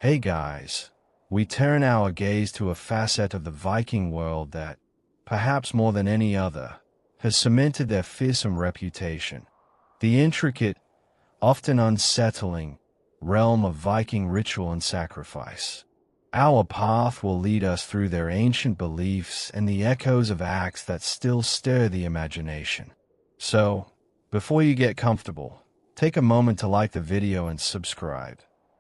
Hey guys, we turn our gaze to a facet of the Viking world that, perhaps more than any other, has cemented their fearsome reputation. The intricate, often unsettling, realm of Viking ritual and sacrifice. Our path will lead us through their ancient beliefs and the echoes of acts that still stir the imagination. So, before you get comfortable, take a moment to like the video and subscribe,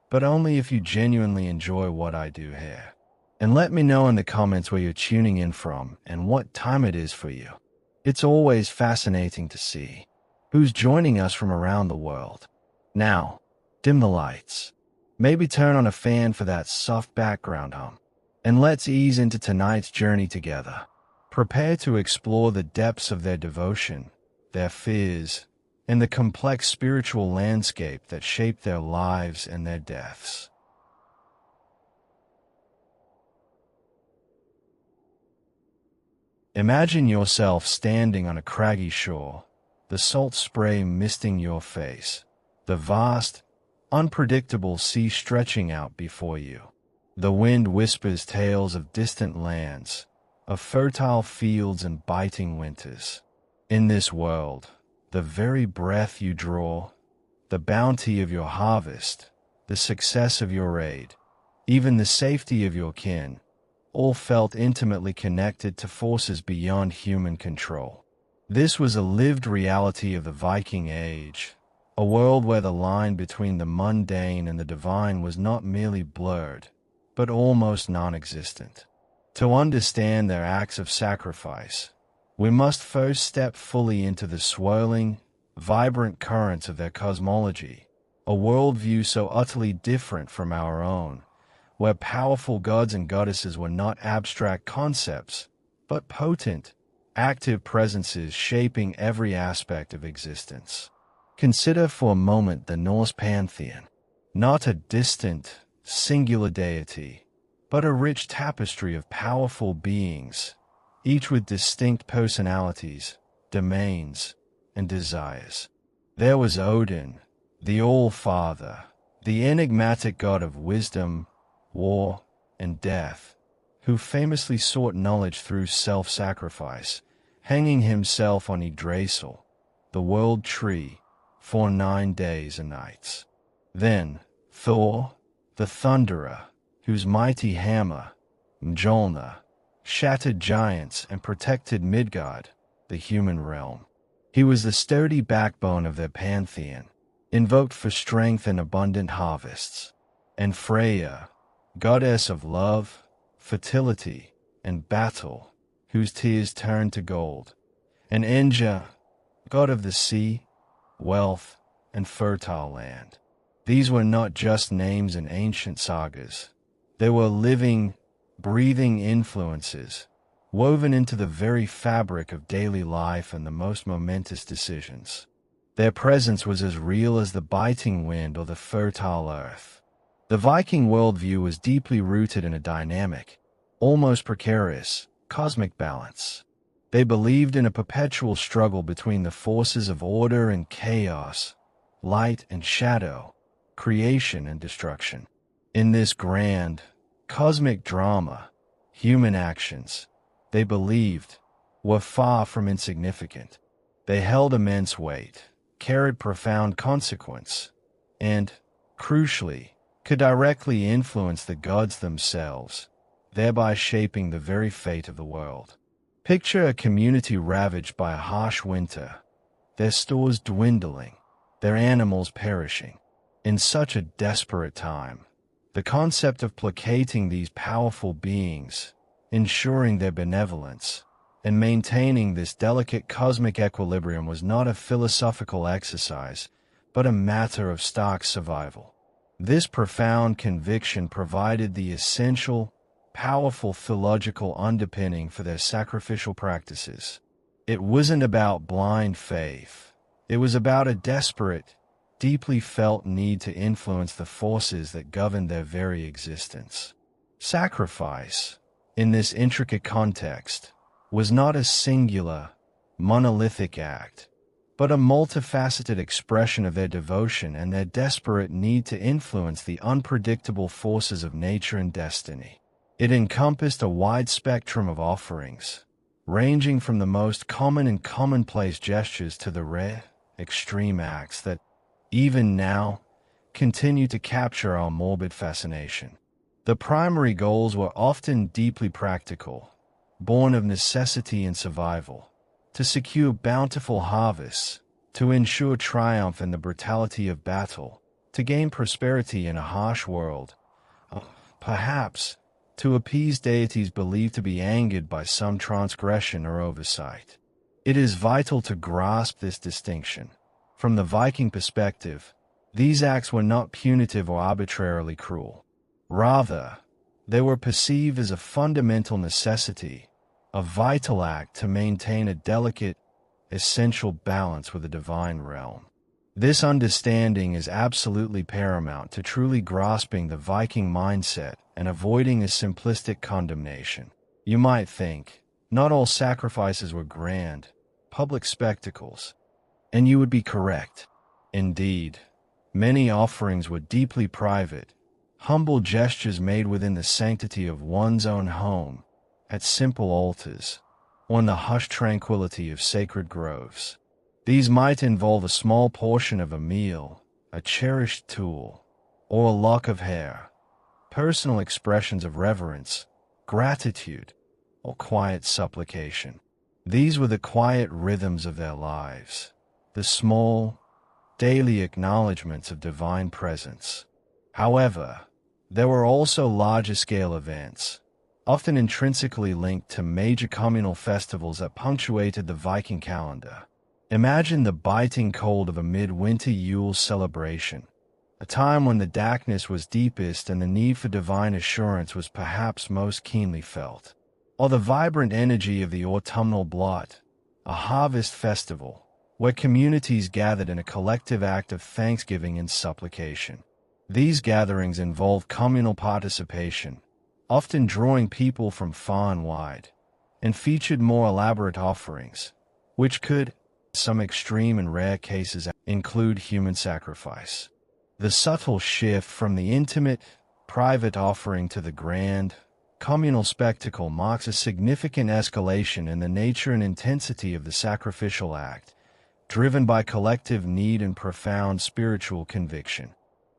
but only if you genuinely enjoy what I do here. And let me know in the comments where you're tuning in from and what time it is for you. It's always fascinating to see who's joining us from around the world. Now, dim the lights. Maybe turn on a fan for that soft background hum. And let's ease into tonight's journey together. Prepare to explore the depths of their devotion, their fears, and the complex spiritual landscape that shaped their lives and their deaths. Imagine yourself standing on a craggy shore, the salt spray misting your face, the vast, unpredictable sea stretching out before you. The wind whispers tales of distant lands, of fertile fields and biting winters. In this world, the very breath you draw, the bounty of your harvest, the success of your raid, even the safety of your kin, all felt intimately connected to forces beyond human control. This was a lived reality of the Viking Age, a world where the line between the mundane and the divine was not merely blurred, but almost non-existent. To understand their acts of sacrifice, we must first step fully into the swirling, vibrant currents of their cosmology, a worldview so utterly different from our own, where powerful gods and goddesses were not abstract concepts, but potent, active presences shaping every aspect of existence. Consider for a moment the Norse pantheon, not a distant, singular deity, but a rich tapestry of powerful beings, each with distinct personalities, domains, and desires. There was Odin, the All-Father, the enigmatic god of wisdom, war, and death, who famously sought knowledge through self-sacrifice, hanging himself on Yggdrasil, the world tree, for 9 days and nights. Then, Thor, the Thunderer, whose mighty hammer, Mjolnir, shattered giants and protected Midgard, the human realm. He was the sturdy backbone of their pantheon, invoked for strength and abundant harvests. And Freya, goddess of love, fertility, and battle, whose tears turned to gold. And Enja, god of the sea, wealth, and fertile land. These were not just names in ancient sagas. They were living, breathing influences, woven into the very fabric of daily life and the most momentous decisions. Their presence was as real as the biting wind or the fertile earth. The Viking worldview was deeply rooted in a dynamic, almost precarious, cosmic balance. They believed in a perpetual struggle between the forces of order and chaos, light and shadow, creation and destruction. In this grand, cosmic drama, human actions, they believed, were far from insignificant. They held immense weight, carried profound consequence, and, crucially, could directly influence the gods themselves, thereby shaping the very fate of the world. Picture a community ravaged by a harsh winter, their stores dwindling, their animals perishing. In such a desperate time, the concept of placating these powerful beings, ensuring their benevolence, and maintaining this delicate cosmic equilibrium was not a philosophical exercise, but a matter of stark survival. This profound conviction provided the essential, powerful theological underpinning for their sacrificial practices. It wasn't about blind faith. It was about a desperate, deeply felt need to influence the forces that governed their very existence. Sacrifice, in this intricate context, was not a singular, monolithic act, but a multifaceted expression of their devotion and their desperate need to influence the unpredictable forces of nature and destiny. It encompassed a wide spectrum of offerings, ranging from the most common and commonplace gestures to the rare, extreme acts that, even now, continue to capture our morbid fascination. The primary goals were often deeply practical, born of necessity and survival, to secure bountiful harvests, to ensure triumph in the brutality of battle, to gain prosperity in a harsh world, perhaps to appease deities believed to be angered by some transgression or oversight. It is vital to grasp this distinction. From the Viking perspective, these acts were not punitive or arbitrarily cruel. Rather, they were perceived as a fundamental necessity, a vital act to maintain a delicate, essential balance with the divine realm. This understanding is absolutely paramount to truly grasping the Viking mindset and avoiding a simplistic condemnation. You might think, not all sacrifices were grand, public spectacles, and you would be correct. Indeed, many offerings were deeply private, humble gestures made within the sanctity of one's own home, at simple altars, or in the hushed tranquility of sacred groves. These might involve a small portion of a meal, a cherished tool, or a lock of hair, personal expressions of reverence, gratitude, or quiet supplication. These were the quiet rhythms of their lives, the small, daily acknowledgments of divine presence. However, there were also larger-scale events, often intrinsically linked to major communal festivals that punctuated the Viking calendar. Imagine the biting cold of a midwinter Yule celebration, a time when the darkness was deepest and the need for divine assurance was perhaps most keenly felt. Or the vibrant energy of the autumnal blót, a harvest festival, where communities gathered in a collective act of thanksgiving and supplication. These gatherings involved communal participation, often drawing people from far and wide, and featured more elaborate offerings, which could, in some extreme and rare cases, include human sacrifice. The subtle shift from the intimate, private offering to the grand, communal spectacle marks a significant escalation in the nature and intensity of the sacrificial act, driven by collective need and profound spiritual conviction.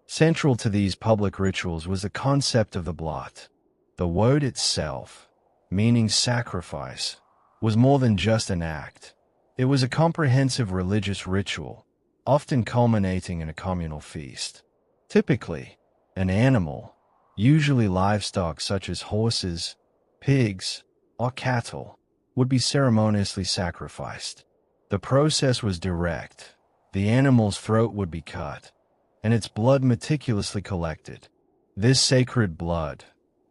Central to these public rituals was the concept of the blót. The word itself, meaning sacrifice, was more than just an act. It was a comprehensive religious ritual, often culminating in a communal feast. Typically, an animal, usually livestock such as horses, pigs, or cattle, would be ceremoniously sacrificed. The process was direct. The animal's throat would be cut, and its blood meticulously collected. This sacred blood,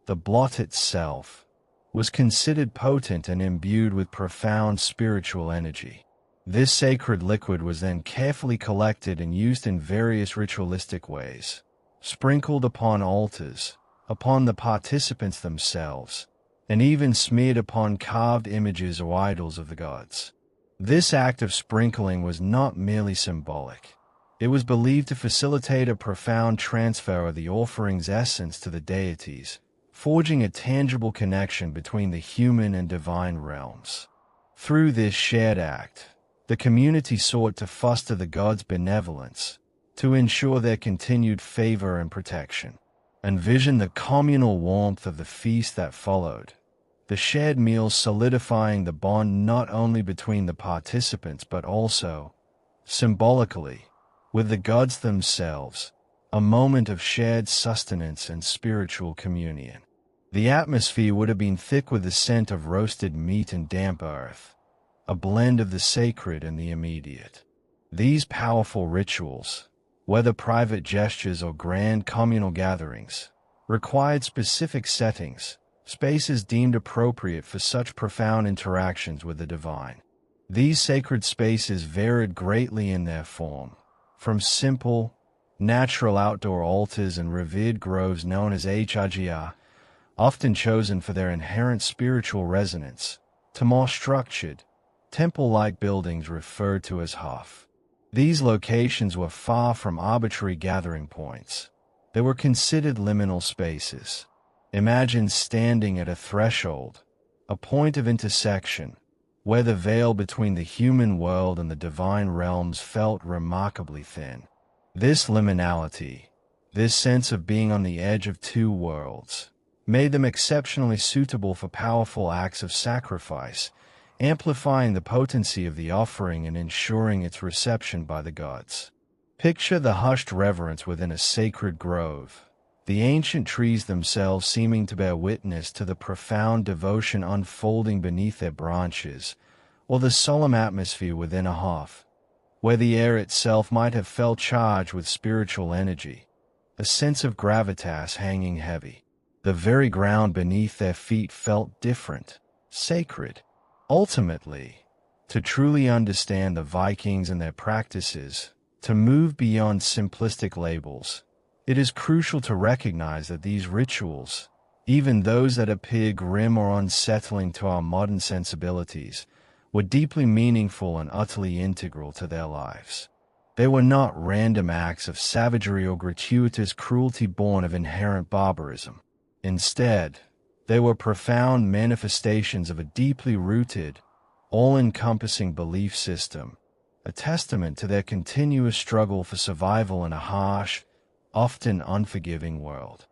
the blót itself, was considered potent and imbued with profound spiritual energy. This sacred liquid was then carefully collected and used in various ritualistic ways, sprinkled upon altars, upon the participants themselves, and even smeared upon carved images or idols of the gods. This act of sprinkling was not merely symbolic. It was believed to facilitate a profound transfer of the offering's essence to the deities, forging a tangible connection between the human and divine realms. Through this shared act, the community sought to foster the gods' benevolence, to ensure their continued favor and protection. Envision the communal warmth of the feast that followed, the shared meals solidifying the bond not only between the participants but also, symbolically, with the gods themselves, a moment of shared sustenance and spiritual communion. The atmosphere would have been thick with the scent of roasted meat and damp earth, a blend of the sacred and the immediate. These powerful rituals, whether private gestures or grand communal gatherings, required specific settings, spaces deemed appropriate for such profound interactions with the divine. These sacred spaces varied greatly in their form, from simple, natural outdoor altars and revered groves known as archaeological, often chosen for their inherent spiritual resonance, to more structured, temple-like buildings referred to as hof. These locations were far from arbitrary gathering points. They were considered liminal spaces. Imagine standing at a threshold, a point of intersection, where the veil between the human world and the divine realms felt remarkably thin. This liminality, this sense of being on the edge of two worlds, made them exceptionally suitable for powerful acts of sacrifice, amplifying the potency of the offering and ensuring its reception by the gods. Picture the hushed reverence within a sacred grove, the ancient trees themselves seeming to bear witness to the profound devotion unfolding beneath their branches, or the solemn atmosphere within a hearth, where the air itself might have felt charged with spiritual energy, a sense of gravitas hanging heavy. The very ground beneath their feet felt different, sacred. Ultimately, to truly understand the Vikings and their practices, to move beyond simplistic labels, it is crucial to recognize that these rituals, even those that appear grim or unsettling to our modern sensibilities, were deeply meaningful and utterly integral to their lives. They were not random acts of savagery or gratuitous cruelty born of inherent barbarism. Instead, they were profound manifestations of a deeply rooted, all-encompassing belief system, a testament to their continuous struggle for survival in a harsh, often unforgiving world.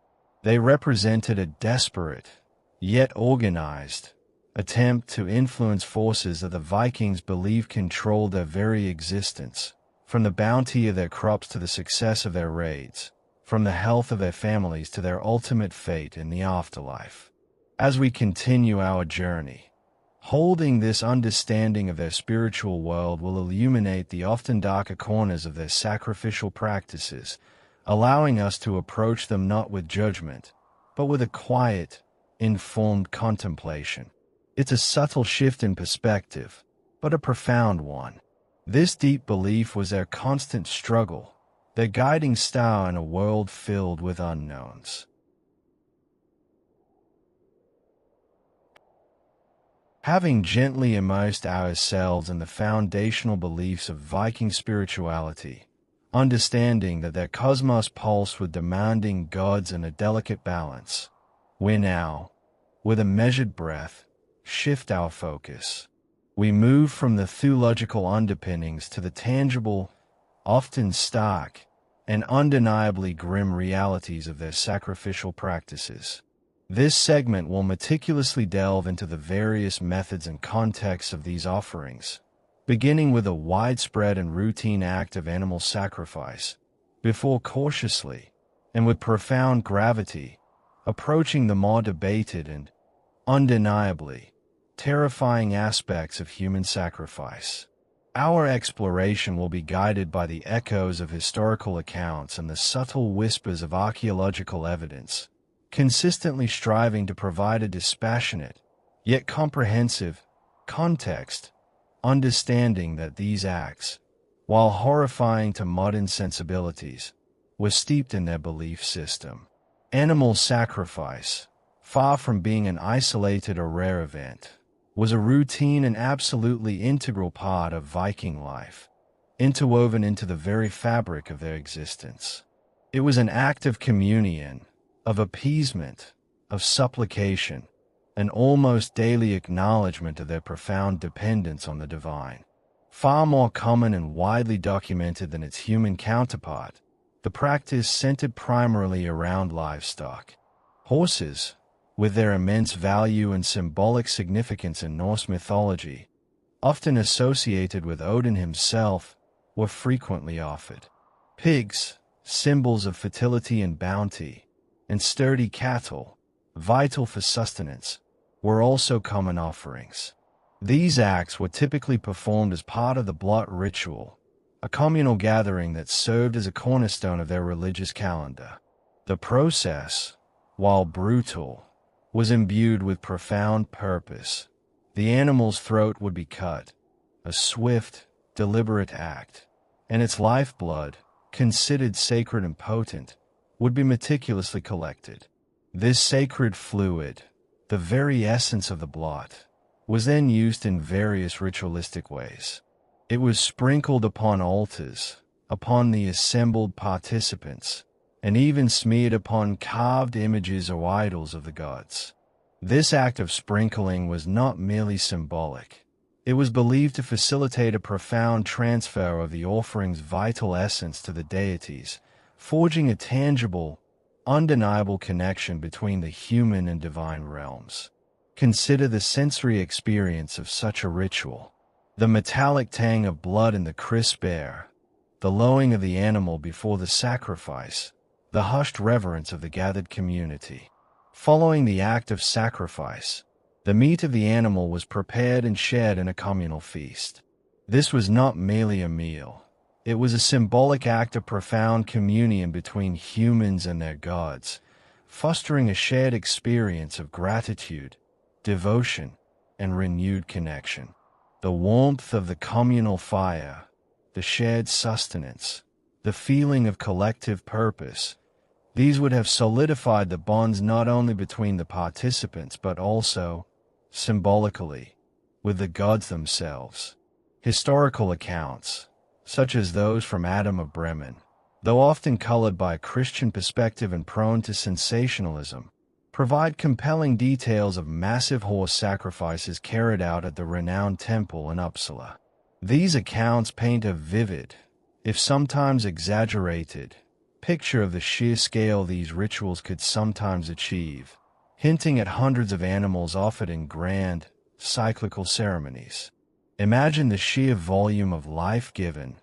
They represented a desperate, yet organized, attempt to influence forces that the Vikings believed controlled their very existence, from the bounty of their crops to the success of their raids, from the health of their families to their ultimate fate in the afterlife. As we continue our journey, holding this understanding of their spiritual world will illuminate the often darker corners of their sacrificial practices, allowing us to approach them not with judgment, but with a quiet, informed contemplation. It's a subtle shift in perspective, but a profound one. This deep belief was their constant struggle, their guiding star in a world filled with unknowns. Having gently immersed ourselves in the foundational beliefs of Viking spirituality, understanding that their cosmos pulsed with demanding gods and a delicate balance, we now, with a measured breath, shift our focus. We move from the theological underpinnings to the tangible, often stark, and undeniably grim realities of their sacrificial practices. This segment will meticulously delve into the various methods and contexts of these offerings, beginning with a widespread and routine act of animal sacrifice, before cautiously, and with profound gravity, approaching the more debated and, undeniably, terrifying aspects of human sacrifice. Our exploration will be guided by the echoes of historical accounts and the subtle whispers of archaeological evidence, consistently striving to provide a dispassionate, yet comprehensive, context, understanding that these acts, while horrifying to modern sensibilities, were steeped in their belief system. Animal sacrifice, far from being an isolated or rare event, was a routine and absolutely integral part of Viking life, interwoven into the very fabric of their existence. It was an act of communion, of appeasement, of supplication, an almost daily acknowledgement of their profound dependence on the divine. Far more common and widely documented than its human counterpart, the practice centered primarily around livestock. Horses, with their immense value and symbolic significance in Norse mythology, often associated with Odin himself, were frequently offered. Pigs, symbols of fertility and bounty, and sturdy cattle, vital for sustenance, were also common offerings. These acts were typically performed as part of the blót ritual, a communal gathering that served as a cornerstone of their religious calendar. The process, while brutal, was imbued with profound purpose. The animal's throat would be cut, a swift, deliberate act, and its lifeblood, considered sacred and potent, would be meticulously collected. This sacred fluid, the very essence of the blót, was then used in various ritualistic ways. It was sprinkled upon altars, upon the assembled participants, and even smeared upon carved images or idols of the gods. This act of sprinkling was not merely symbolic. It was believed to facilitate a profound transfer of the offering's vital essence to the deities, forging a tangible, undeniable connection between the human and divine realms. Consider the sensory experience of such a ritual. The metallic tang of blood in the crisp air, the lowing of the animal before the sacrifice, the hushed reverence of the gathered community. Following the act of sacrifice, the meat of the animal was prepared and shared in a communal feast. This was not merely a meal. It was a symbolic act of profound communion between humans and their gods, fostering a shared experience of gratitude, devotion, and renewed connection. The warmth of the communal fire, the shared sustenance, the feeling of collective purpose, these would have solidified the bonds not only between the participants but also, symbolically, with the gods themselves. Historical accounts, such as those from Adam of Bremen, though often colored by a Christian perspective and prone to sensationalism, provide compelling details of massive horse sacrifices carried out at the renowned temple in Uppsala. These accounts paint a vivid, if sometimes exaggerated, picture of the sheer scale these rituals could sometimes achieve, hinting at hundreds of animals offered in grand, cyclical ceremonies. Imagine the sheer volume of life given,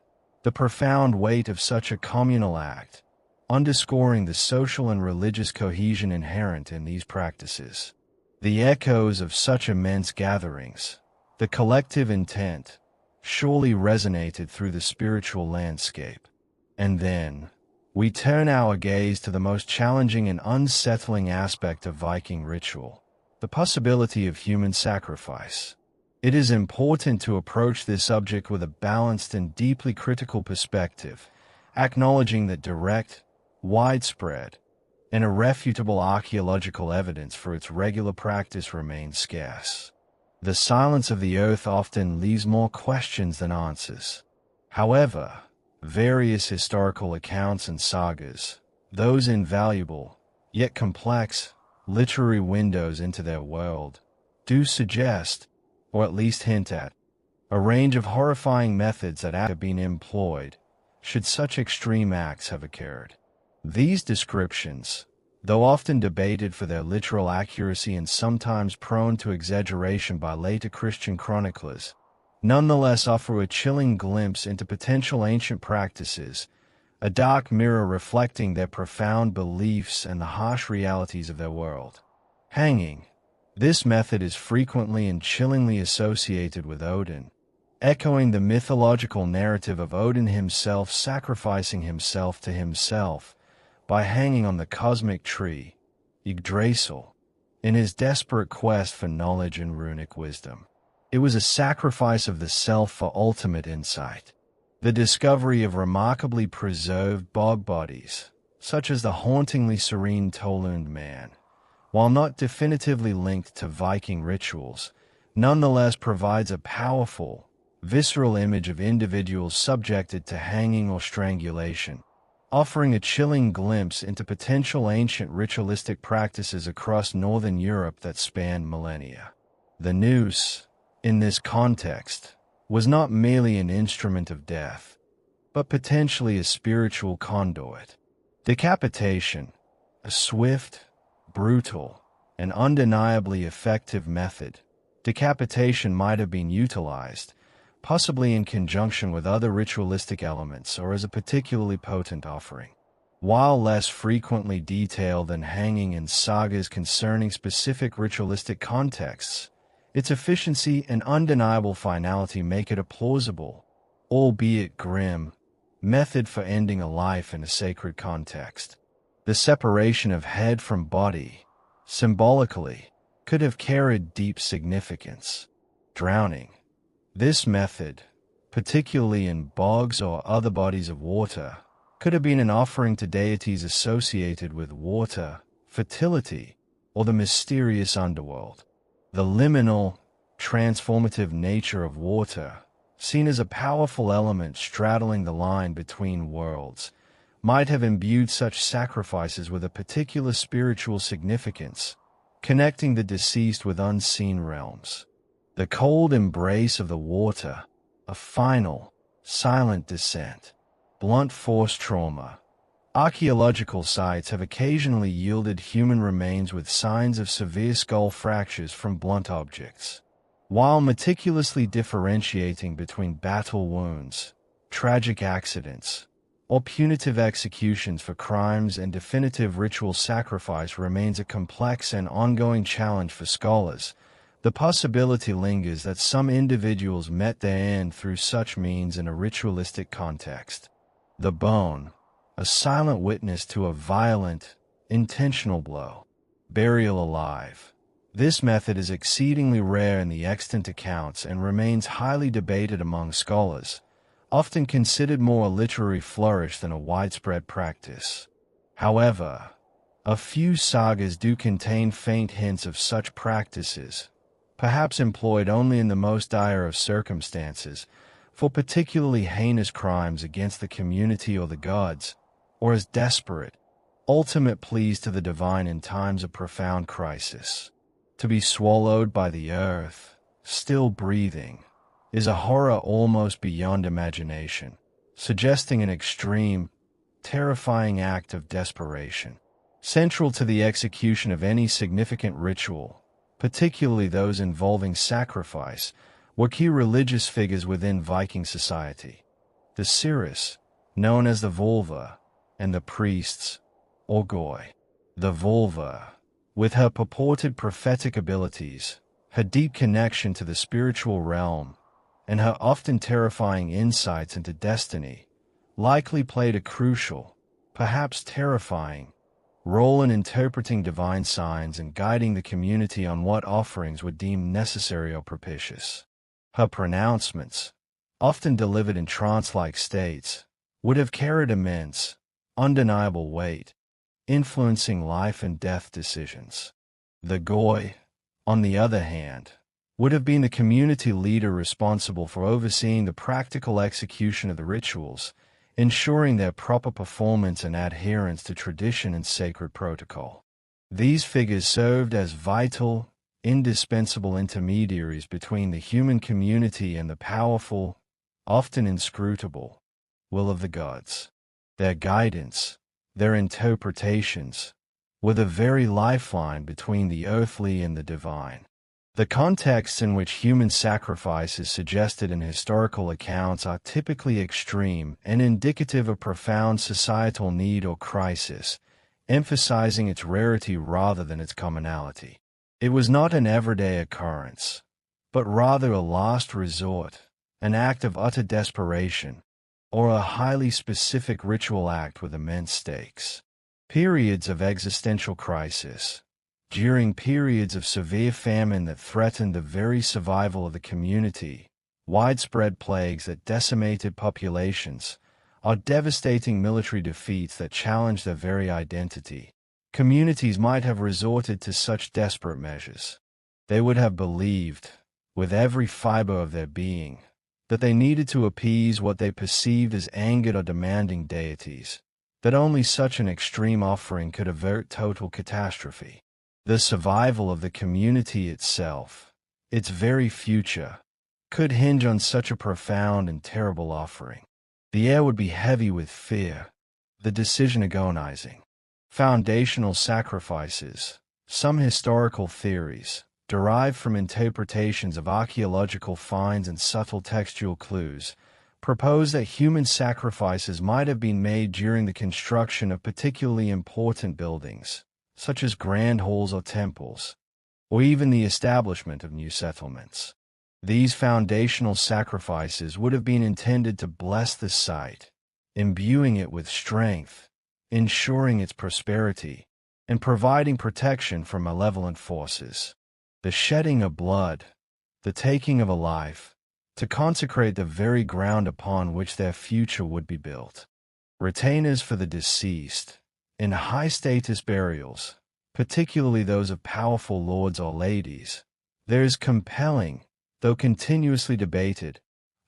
the profound weight of such a communal act, underscoring the social and religious cohesion inherent in these practices. The echoes of such immense gatherings, the collective intent, surely resonated through the spiritual landscape. And then, we turn our gaze to the most challenging and unsettling aspect of Viking ritual, the possibility of human sacrifice. It is important to approach this subject with a balanced and deeply critical perspective, acknowledging that direct, widespread, and irrefutable archaeological evidence for its regular practice remains scarce. The silence of the earth often leaves more questions than answers. However, various historical accounts and sagas, those invaluable, yet complex, literary windows into their world, do suggest, or at least hint at, a range of horrifying methods that have been employed should such extreme acts have occurred. These descriptions, though often debated for their literal accuracy and sometimes prone to exaggeration by later Christian chroniclers, nonetheless offer a chilling glimpse into potential ancient practices, a dark mirror reflecting their profound beliefs and the harsh realities of their world. Hanging. This method is frequently and chillingly associated with Odin, echoing the mythological narrative of Odin himself sacrificing himself to himself by hanging on the cosmic tree, Yggdrasil, in his desperate quest for knowledge and runic wisdom. It was a sacrifice of the self for ultimate insight. The discovery of remarkably preserved bog bodies, such as the hauntingly serene Tolund man, while not definitively linked to Viking rituals, nonetheless provides a powerful, visceral image of individuals subjected to hanging or strangulation, offering a chilling glimpse into potential ancient ritualistic practices across Northern Europe that spanned millennia. The noose, in this context, was not merely an instrument of death, but potentially a spiritual conduit. Decapitation, a swift, brutal, and undeniably effective method, decapitation might have been utilized, possibly in conjunction with other ritualistic elements or as a particularly potent offering. While less frequently detailed than hanging in sagas concerning specific ritualistic contexts, its efficiency and undeniable finality make it a plausible, albeit grim, method for ending a life in a sacred context. The separation of head from body, symbolically, could have carried deep significance. Drowning. This method, particularly in bogs or other bodies of water, could have been an offering to deities associated with water, fertility, or the mysterious underworld. The liminal, transformative nature of water, seen as a powerful element straddling the line between worlds, might have imbued such sacrifices with a particular spiritual significance, connecting the deceased with unseen realms. The cold embrace of the water, a final, silent descent, blunt force trauma. Archaeological sites have occasionally yielded human remains with signs of severe skull fractures from blunt objects. While meticulously differentiating between battle wounds, tragic accidents, or punitive executions for crimes and definitive ritual sacrifice remains a complex and ongoing challenge for scholars, the possibility lingers that some individuals met their end through such means in a ritualistic context. The bone, a silent witness to a violent, intentional blow. Burial alive. This method is exceedingly rare in the extant accounts and remains highly debated among scholars, often considered more a literary flourish than a widespread practice. However, a few sagas do contain faint hints of such practices, perhaps employed only in the most dire of circumstances, for particularly heinous crimes against the community or the gods, or as desperate, ultimate pleas to the divine in times of profound crisis. To be swallowed by the earth, still breathing, is a horror almost beyond imagination, suggesting an extreme, terrifying act of desperation. Central to the execution of any significant ritual, particularly those involving sacrifice, were key religious figures within Viking society. The seeress, known as the völva, and the priests, or goði. The völva, with her purported prophetic abilities, her deep connection to the spiritual realm, and her often terrifying insights into destiny, likely played a crucial, perhaps terrifying, role in interpreting divine signs and guiding the community on what offerings were deemed necessary or propitious. Her pronouncements, often delivered in trance-like states, would have carried immense, undeniable weight, influencing life and death decisions. The goði, on the other hand, would have been the community leader responsible for overseeing the practical execution of the rituals, ensuring their proper performance and adherence to tradition and sacred protocol. These figures served as vital, indispensable intermediaries between the human community and the powerful, often inscrutable, will of the gods. Their guidance, their interpretations, were the very lifeline between the earthly and the divine. The contexts in which human sacrifice is suggested in historical accounts are typically extreme and indicative of profound societal need or crisis, emphasizing its rarity rather than its commonality. It was not an everyday occurrence, but rather a last resort, an act of utter desperation, or a highly specific ritual act with immense stakes. Periods of existential crisis. During periods of severe famine that threatened the very survival of the community, widespread plagues that decimated populations, or devastating military defeats that challenged their very identity, communities might have resorted to such desperate measures. They would have believed, with every fiber of their being, that they needed to appease what they perceived as angered or demanding deities, that only such an extreme offering could avert total catastrophe. The survival of the community itself, its very future, could hinge on such a profound and terrible offering. The air would be heavy with fear, the decision agonizing. Foundational sacrifices, some historical theories, derived from interpretations of archaeological finds and subtle textual clues, propose that human sacrifices might have been made during the construction of particularly important buildings, such as grand halls or temples, or even the establishment of new settlements. These foundational sacrifices would have been intended to bless the site, imbuing it with strength, ensuring its prosperity, and providing protection from malevolent forces. The shedding of blood, the taking of a life, to consecrate the very ground upon which their future would be built. Retainers for the deceased, in high-status burials, particularly those of powerful lords or ladies, there is compelling, though continuously debated,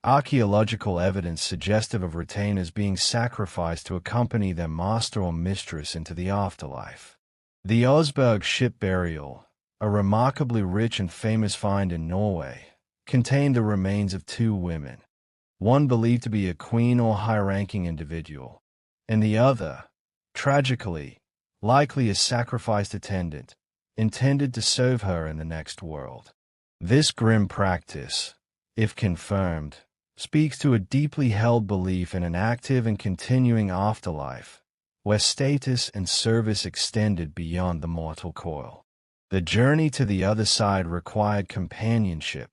archaeological evidence suggestive of retainers being sacrificed to accompany their master or mistress into the afterlife. The Osberg ship burial, a remarkably rich and famous find in Norway, contained the remains of two women, one believed to be a queen or high-ranking individual, and the other, tragically, likely a sacrificed attendant, intended to serve her in the next world. This grim practice, if confirmed, speaks to a deeply held belief in an active and continuing afterlife, where status and service extended beyond the mortal coil. The journey to the other side required companionship,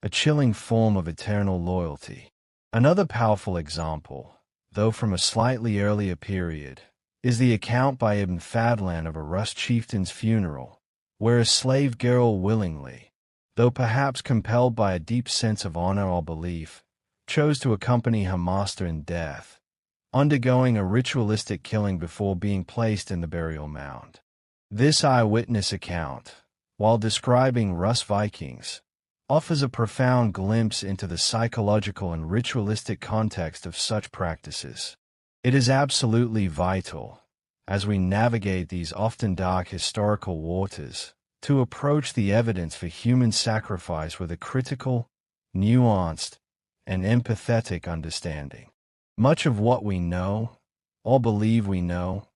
a chilling form of eternal loyalty. Another powerful example, though from a slightly earlier period, is the account by Ibn Fadlan of a Rus chieftain's funeral, where a slave girl willingly, though perhaps compelled by a deep sense of honor or belief, chose to accompany her master in death, undergoing a ritualistic killing before being placed in the burial mound. This eyewitness account, while describing Rus Vikings, offers a profound glimpse into the psychological and ritualistic context of such practices. It is absolutely vital, as we navigate these often dark historical waters, to approach the evidence for human sacrifice with a critical, nuanced, and empathetic understanding. Much of what we know, or believe we know,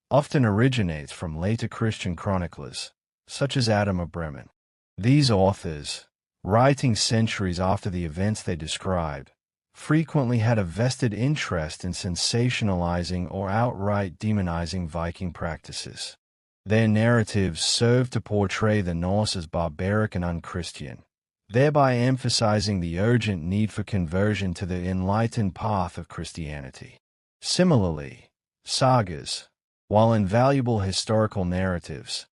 often originates from later Christian chroniclers, such as Adam of Bremen. These authors, writing centuries after the events they described, frequently had a vested interest in sensationalizing or outright demonizing Viking practices. Their narratives served to portray the Norse as barbaric and unchristian, thereby emphasizing the urgent need for conversion to the enlightened path of Christianity. Similarly, sagas, while invaluable historical narratives,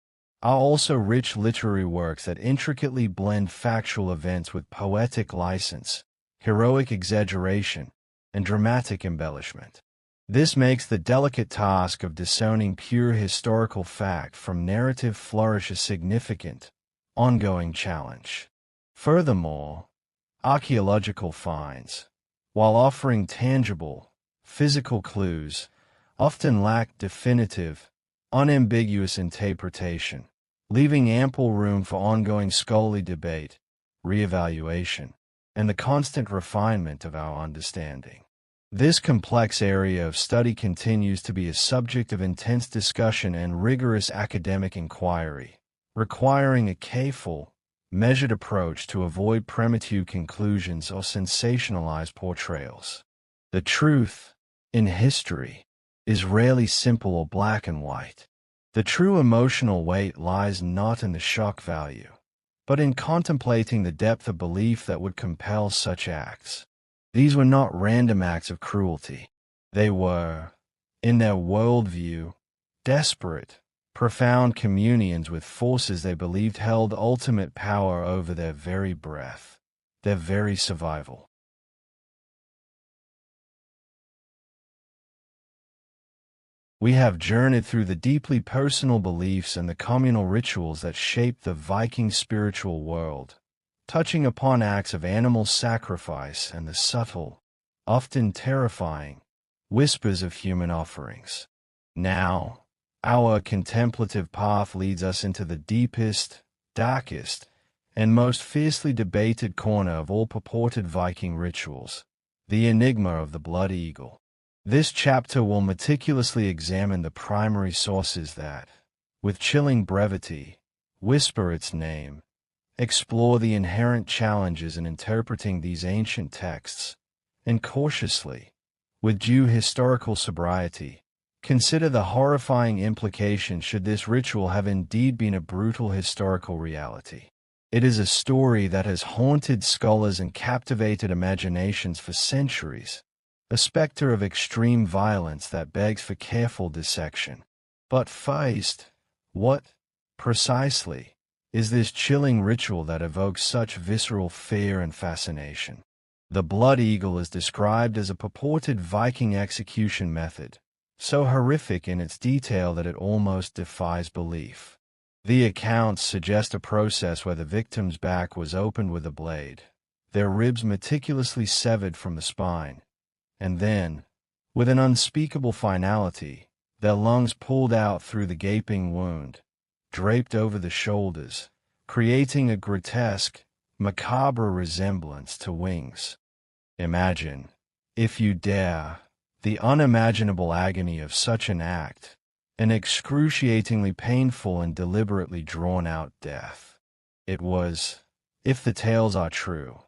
are also rich literary works that intricately blend factual events with poetic license, heroic exaggeration, and dramatic embellishment. This makes the delicate task of discerning pure historical fact from narrative flourish a significant, ongoing challenge. Furthermore, archaeological finds, while offering tangible, physical clues, often lack definitive, unambiguous interpretation, leaving ample room for ongoing scholarly debate, reevaluation, and the constant refinement of our understanding. This complex area of study continues to be a subject of intense discussion and rigorous academic inquiry, requiring a careful, measured approach to avoid premature conclusions or sensationalized portrayals. The truth, in history, is rarely simple or black and white. The true emotional weight lies not in the shock value, but in contemplating the depth of belief that would compel such acts. These were not random acts of cruelty. They were, in their worldview, desperate, profound communions with forces they believed held ultimate power over their very breath, their very survival. We have journeyed through the deeply personal beliefs and the communal rituals that shaped the Viking spiritual world, touching upon acts of animal sacrifice and the subtle, often terrifying, whispers of human offerings. Now, our contemplative path leads us into the deepest, darkest, and most fiercely debated corner of all purported Viking rituals, the enigma of the blood eagle. This chapter will meticulously examine the primary sources that, with chilling brevity, whisper its name, explore the inherent challenges in interpreting these ancient texts, and cautiously, with due historical sobriety, consider the horrifying implications should this ritual have indeed been a brutal historical reality. It is a story that has haunted scholars and captivated imaginations for centuries, a specter of extreme violence that begs for careful dissection. But first, what, precisely, is this chilling ritual that evokes such visceral fear and fascination? The blood eagle is described as a purported Viking execution method, so horrific in its detail that it almost defies belief. The accounts suggest a process where the victim's back was opened with a blade, their ribs meticulously severed from the spine, and then, with an unspeakable finality, their lungs pulled out through the gaping wound, draped over the shoulders, creating a grotesque, macabre resemblance to wings. Imagine, if you dare, the unimaginable agony of such an act, an excruciatingly painful and deliberately drawn-out death. It was, if the tales are true,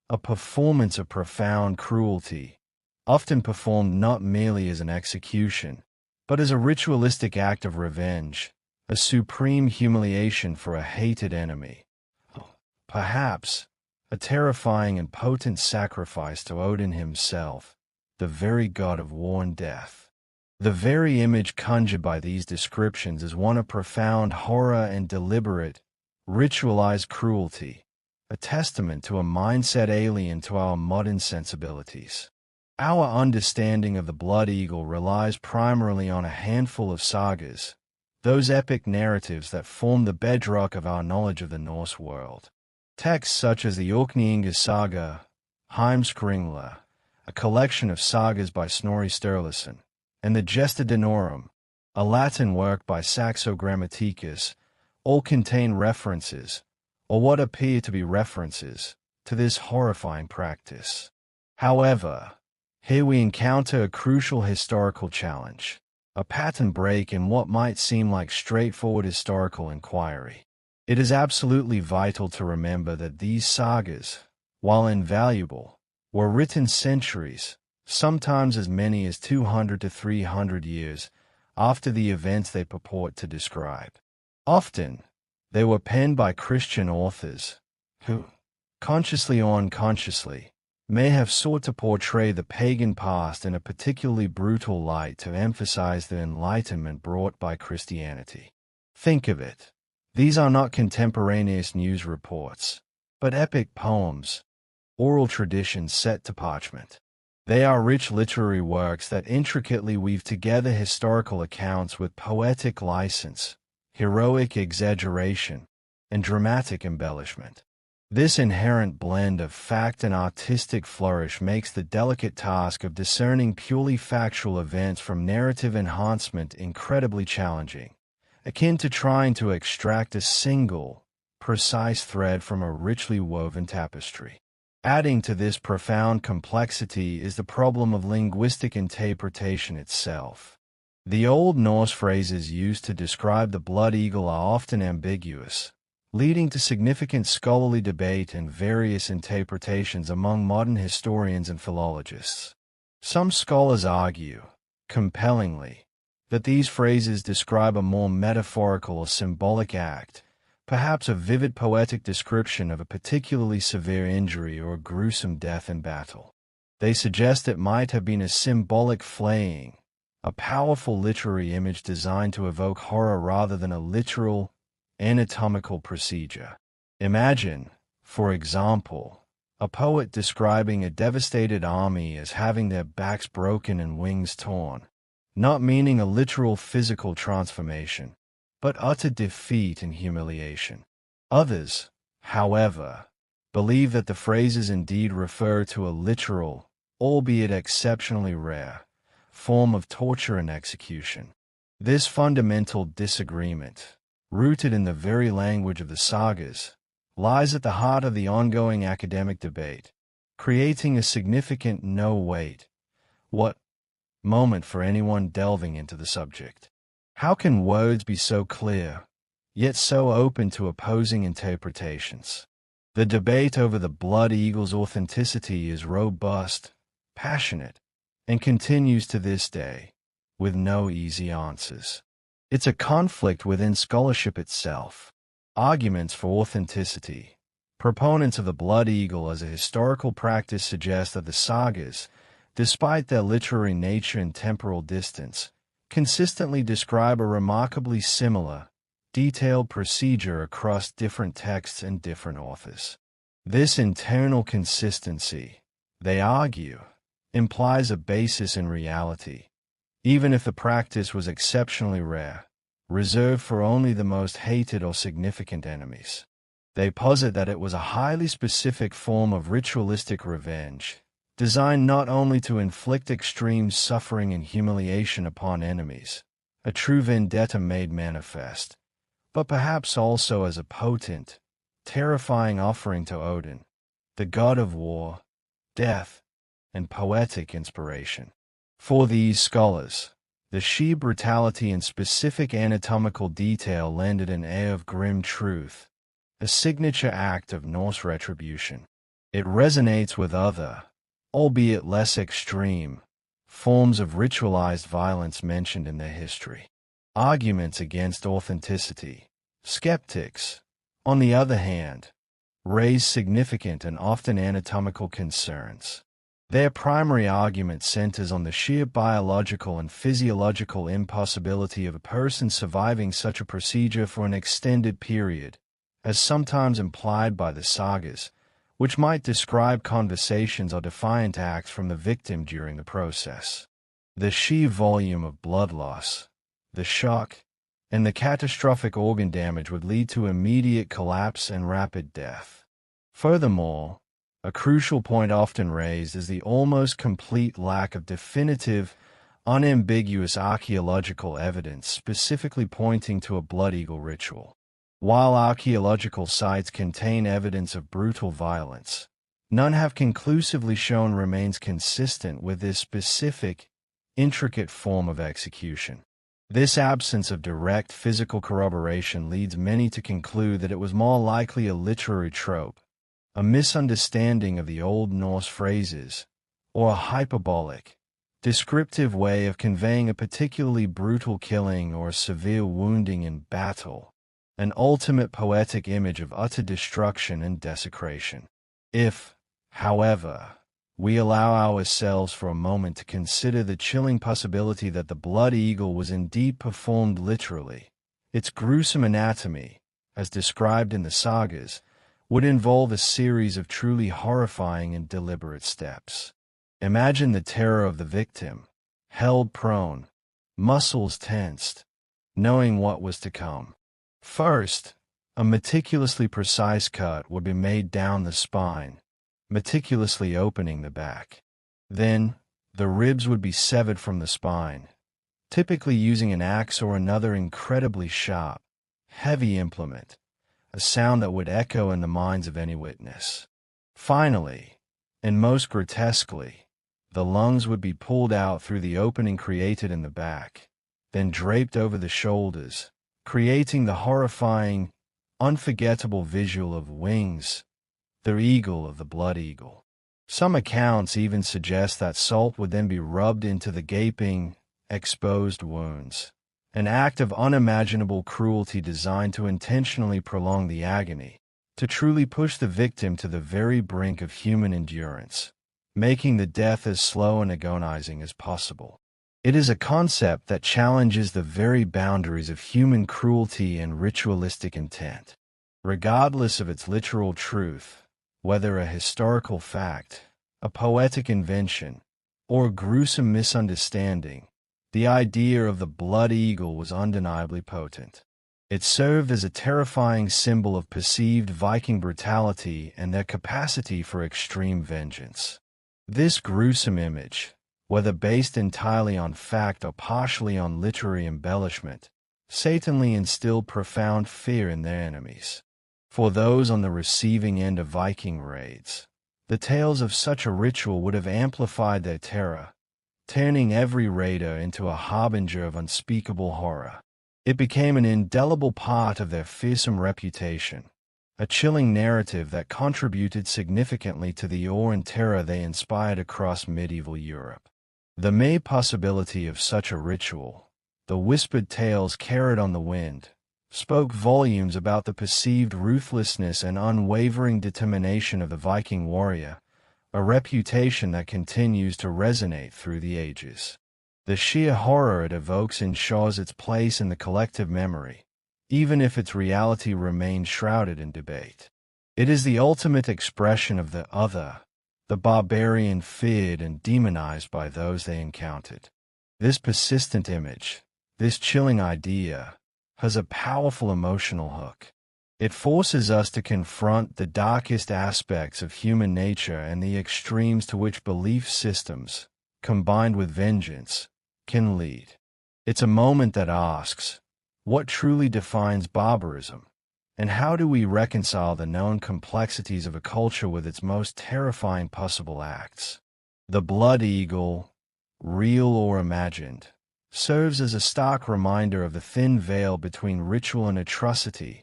a performance of profound cruelty, often performed not merely as an execution, but as a ritualistic act of revenge, a supreme humiliation for a hated enemy. Perhaps a terrifying and potent sacrifice to Odin himself, the very god of war and death. The very image conjured by these descriptions is one of profound horror and deliberate, ritualized cruelty, a testament to a mindset alien to our modern sensibilities. Our understanding of the blood eagle relies primarily on a handful of sagas, those epic narratives that form the bedrock of our knowledge of the Norse world. Texts such as the Orkneyinga saga, Heimskringla, a collection of sagas by Snorri Sturluson, and the Gesta Danorum, a Latin work by Saxo Grammaticus, all contain references, or what appear to be references, to this horrifying practice. However, here we encounter a crucial historical challenge, a pattern break in what might seem like straightforward historical inquiry. It is absolutely vital to remember that these sagas, while invaluable, were written centuries, sometimes as many as 200 to 300 years, after the events they purport to describe. Often, they were penned by Christian authors, who, consciously or unconsciously, may have sought to portray the pagan past in a particularly brutal light to emphasize the enlightenment brought by Christianity. Think of it. These are not contemporaneous news reports, but epic poems, oral traditions set to parchment. They are rich literary works that intricately weave together historical accounts with poetic license, heroic exaggeration, and dramatic embellishment. This inherent blend of fact and artistic flourish makes the delicate task of discerning purely factual events from narrative enhancement incredibly challenging, akin to trying to extract a single, precise thread from a richly woven tapestry. Adding to this profound complexity is the problem of linguistic interpretation itself. The Old Norse phrases used to describe the blood eagle are often ambiguous, leading to significant scholarly debate and various interpretations among modern historians and philologists. Some scholars argue, compellingly, that these phrases describe a more metaphorical or symbolic act, perhaps a vivid poetic description of a particularly severe injury or a gruesome death in battle. They suggest it might have been a symbolic flaying, a powerful literary image designed to evoke horror rather than a literal, anatomical procedure. Imagine, for example, a poet describing a devastated army as having their backs broken and wings torn, not meaning a literal physical transformation, but utter defeat and humiliation. Others, however, believe that the phrases indeed refer to a literal, albeit exceptionally rare, form of torture and execution. This fundamental disagreement, rooted in the very language of the sagas, lies at the heart of the ongoing academic debate, creating a significant what moment for anyone delving into the subject. How can words be so clear, yet so open to opposing interpretations? The debate over the blood eagle's authenticity is robust, passionate, and continues to this day, with no easy answers. It's a conflict within scholarship itself. Arguments for authenticity. Proponents of the blood eagle as a historical practice suggest that the sagas, despite their literary nature and temporal distance, consistently describe a remarkably similar, detailed procedure across different texts and different authors. This internal consistency, they argue, implies a basis in reality, even if the practice was exceptionally rare, reserved for only the most hated or significant enemies. They posit that it was a highly specific form of ritualistic revenge, designed not only to inflict extreme suffering and humiliation upon enemies, a true vendetta made manifest, but perhaps also as a potent, terrifying offering to Odin, the god of war, death, and poetic inspiration. For these scholars, the sheer brutality and specific anatomical detail lended an air of grim truth, a signature act of Norse retribution. It resonates with other, albeit less extreme, forms of ritualized violence mentioned in their history. Arguments against authenticity. Skeptics, on the other hand, raise significant and often anatomical concerns. Their primary argument centers on the sheer biological and physiological impossibility of a person surviving such a procedure for an extended period, as sometimes implied by the sagas, which might describe conversations or defiant acts from the victim during the process. The sheer volume of blood loss, the shock, and the catastrophic organ damage would lead to immediate collapse and rapid death. Furthermore, a crucial point often raised is the almost complete lack of definitive, unambiguous archaeological evidence specifically pointing to a blood eagle ritual. While archaeological sites contain evidence of brutal violence, none have conclusively shown remains consistent with this specific, intricate form of execution. This absence of direct physical corroboration leads many to conclude that it was more likely a literary trope, a misunderstanding of the Old Norse phrases, or a hyperbolic, descriptive way of conveying a particularly brutal killing or severe wounding in battle, an ultimate poetic image of utter destruction and desecration. If, however, we allow ourselves for a moment to consider the chilling possibility that the blood eagle was indeed performed literally, its gruesome anatomy, as described in the sagas, would involve a series of truly horrifying and deliberate steps. Imagine the terror of the victim, held prone, muscles tensed, knowing what was to come. First, a meticulously precise cut would be made down the spine, meticulously opening the back. Then, the ribs would be severed from the spine, typically using an axe or another incredibly sharp, heavy implement, a sound that would echo in the minds of any witness. Finally, and most grotesquely, the lungs would be pulled out through the opening created in the back, then draped over the shoulders, creating the horrifying, unforgettable visual of wings, the eagle of the blood eagle. Some accounts even suggest that salt would then be rubbed into the gaping, exposed wounds, an act of unimaginable cruelty designed to intentionally prolong the agony, to truly push the victim to the very brink of human endurance, making the death as slow and agonizing as possible. It is a concept that challenges the very boundaries of human cruelty and ritualistic intent. Regardless of its literal truth, whether a historical fact, a poetic invention, or a gruesome misunderstanding, the idea of the blood eagle was undeniably potent. It served as a terrifying symbol of perceived Viking brutality and their capacity for extreme vengeance. This gruesome image, whether based entirely on fact or partially on literary embellishment, certainly instilled profound fear in their enemies. For those on the receiving end of Viking raids, the tales of such a ritual would have amplified their terror, turning every raider into a harbinger of unspeakable horror. It became an indelible part of their fearsome reputation, a chilling narrative that contributed significantly to the awe and terror they inspired across medieval Europe. The mere possibility of such a ritual, the whispered tales carried on the wind, spoke volumes about the perceived ruthlessness and unwavering determination of the Viking warrior, a reputation that continues to resonate through the ages. The sheer horror it evokes ensures its place in the collective memory, even if its reality remains shrouded in debate. It is the ultimate expression of the other, the barbarian feared and demonized by those they encountered. This persistent image, this chilling idea, has a powerful emotional hook. It forces us to confront the darkest aspects of human nature and the extremes to which belief systems, combined with vengeance, can lead. It's a moment that asks, what truly defines barbarism? And how do we reconcile the known complexities of a culture with its most terrifying possible acts? The blood eagle, real or imagined, serves as a stark reminder of the thin veil between ritual and atrocity,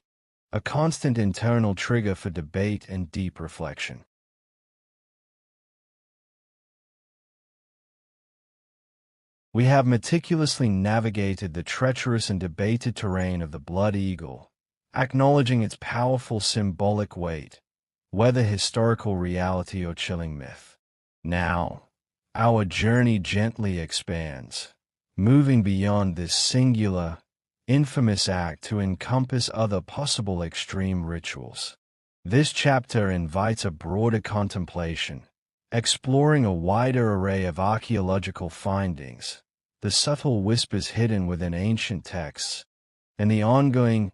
a constant internal trigger for debate and deep reflection. We have meticulously navigated the treacherous and debated terrain of the blood eagle, acknowledging its powerful symbolic weight, whether historical reality or chilling myth. Now, our journey gently expands, moving beyond this singular, infamous act to encompass other possible extreme rituals. This chapter invites a broader contemplation, exploring a wider array of archaeological findings, the subtle whispers hidden within ancient texts, and the ongoing,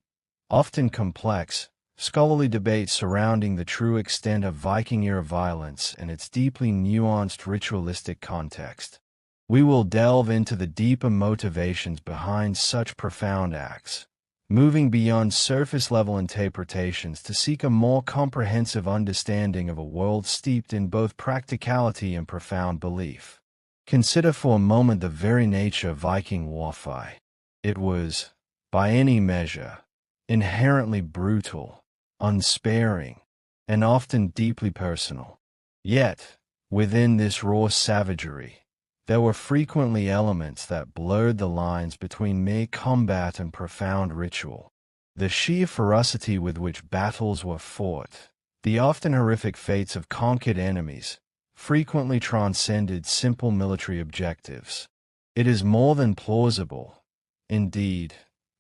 often complex, scholarly debate surrounding the true extent of Viking-era violence and its deeply nuanced ritualistic context. We will delve into the deeper motivations behind such profound acts, moving beyond surface-level interpretations to seek a more comprehensive understanding of a world steeped in both practicality and profound belief. Consider for a moment the very nature of Viking warfare. It was, by any measure, inherently brutal, unsparing, and often deeply personal. Yet, within this raw savagery, there were frequently elements that blurred the lines between mere combat and profound ritual. The sheer ferocity with which battles were fought, the often horrific fates of conquered enemies, frequently transcended simple military objectives. It is more than plausible. Indeed,